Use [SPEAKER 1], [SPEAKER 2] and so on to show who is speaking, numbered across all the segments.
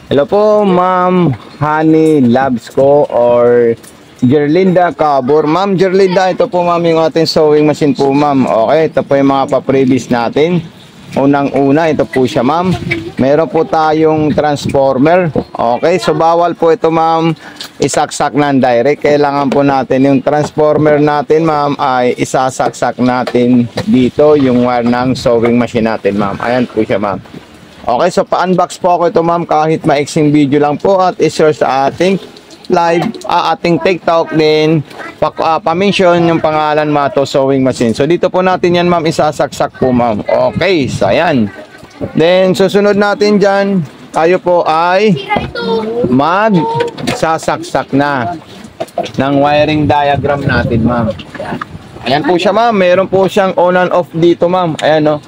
[SPEAKER 1] Hello po, Ma'am Honey Labs ko or Jerlinda Cabor. Ma'am Jerlinda, ito po ma'am yung ating sewing machine po ma'am. Okay, ito po yung mga pa-previous natin. Unang-una, ito po siya ma'am. Meron po tayong transformer. Okay, so bawal po ito ma'am isaksak ng direct. Kailangan po natin yung transformer natin ma'am ay isasaksak natin dito yung wire ng sewing machine natin ma'am. Ayan po siya ma'am. Okay, so pa-unbox po ako ito ma'am kahit maiksing video lang po at i-share sa ating live, ating TikTok din pa-mention yung pangalan Mato Sewing Machine. So dito po natin yan ma'am isasaksak po ma'am. Okay, so ayan. Then susunod natin dyan, tayo po ay mag-sasaksak na ng wiring diagram natin ma'am. Ayan po siya ma'am, meron po siyang on and off dito ma'am. Ayan o.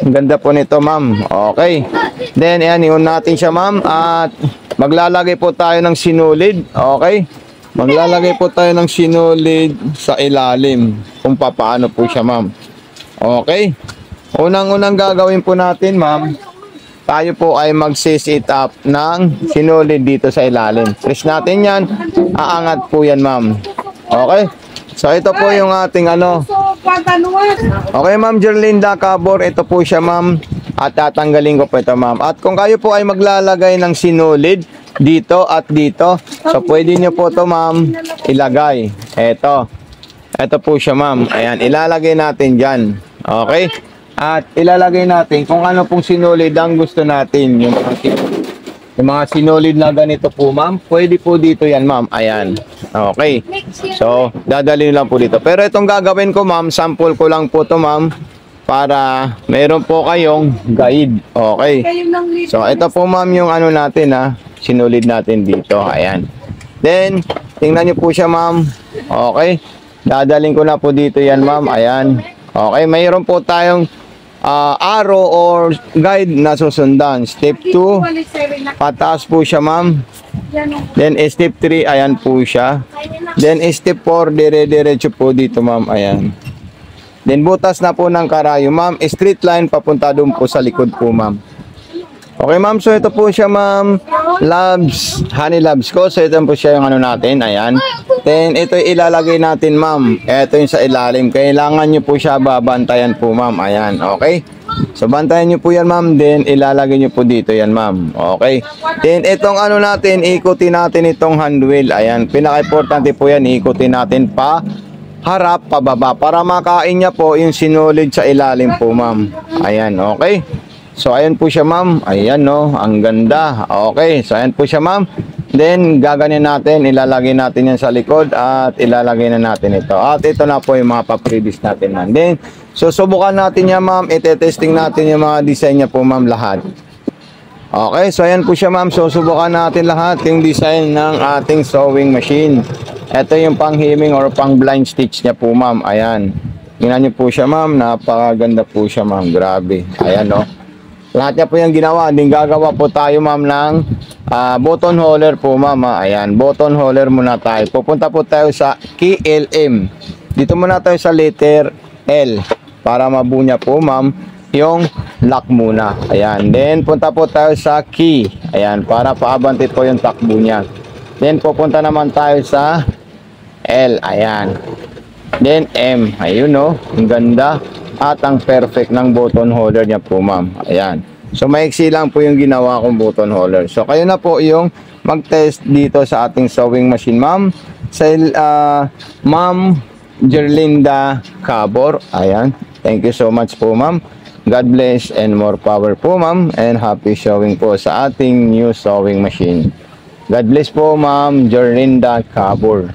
[SPEAKER 1] Ang ganda po nito ma'am. Okay. Then ayan, iyon natin siya ma'am. At maglalagay po tayo ng sinulid. Okay. Maglalagay po tayo ng sinulid sa ilalim. Kung paano po siya ma'am. Okay. Unang-unang gagawin po natin ma'am. Tayo po ay mag-sit up ng sinulid dito sa ilalim. Press natin yan. Aangat po yan ma'am. Okay. So ito po yung ating ano. Okay ma'am Jerlinda Cabor, ito po siya ma'am. At tatanggalin ko po ito ma'am. At kung kayo po ay maglalagay ng sinulid dito at dito, so pwede nyo po ito ma'am ilagay. Ito po siya ma'am. Ayan, ilalagay natin dyan. Okay. At ilalagay natin kung ano pong sinulid ang gusto natin. Yung mga sinulid na ganito po ma'am, pwede po dito yan ma'am. Ayan. Okay. So, dadalhin lang po dito. Pero itong gagawin ko ma'am, sample ko lang po to ma'am para meron po kayong guide. Okay. So, ito po ma'am yung ano natin sinulid natin dito. Ayan. Then, tingnan nyo po siya ma'am. Okay. Dadalhin ko na po dito yan ma'am. Ayan. Okay. Mayroon po tayong arrow or guide na susundan. Step 2, pataas po siya ma'am. Then step 3, ayan po siya. Then step 4, dire-diretso po dito ma'am. Ayan. Then butas na po ng karayo ma'am. Straight line papunta doon po sa likod po ma'am. Okay ma'am, so ito po siya ma'am. Labs, Honey Labs ko. So ito po siya yung ano natin. Ayan. Then ito ilalagay natin ma'am. Ito yung sa ilalim. Kailangan nyo po siya babantayan po ma'am. Ayan. Okay. So bantayan nyo po yan ma'am. Then ilalagay nyo po dito yan ma'am. Okay. Then itong ano natin, ikutin natin itong hand wheel. Ayan. Pinaka-importante po yan. Ikutin natin pa harap, pababa. Para makain niya po yung sinulid sa ilalim po ma'am. Ayan. Okay. So ayan po siya ma'am. Ayan no, ang ganda. Okay, so ayan po siya ma'am. Then gaganin natin, ilalagay natin yan sa likod at ilalagay na natin ito. At ito na po yung mga pa-previous natin ma'am. Then susubukan natin yan ma'am, ite-testing natin yung mga design niya po ma'am lahat. Okay, so ayan po siya ma'am. So subukan natin lahat yung design ng ating sewing machine. Ito yung pang-hemming or pang-blind stitch niya po ma'am. Ayan. Tingnan niyo po siya ma'am, napakaganda po siya ma'am. Grabe. Ayan no. Lahat niya po yung ginawa. Din gagawa po tayo ma'am ng button holder po ma'am. Ayan, button holder muna tayo. Pupunta po tayo sa key LM. Dito muna tayo sa letter L para mabunya po ma'am yung lock muna. Ayan, then punta po tayo sa key. Ayan, para paabante po yung takbo niya. Then pupunta naman tayo sa L. Ayan. Then M. Ayun no, ang ganda. At ang perfect ng button holder niya po ma'am. Ayan. So maiksi lang po yung ginawa kong button holder. So kayo na po yung mag-test dito sa ating sewing machine ma'am. Sa Ma'am Jerlinda Cabor. Ayan. Thank you so much po ma'am. God bless and more power po ma'am. And happy sewing po sa ating new sewing machine. God bless po ma'am Jerlinda Cabor.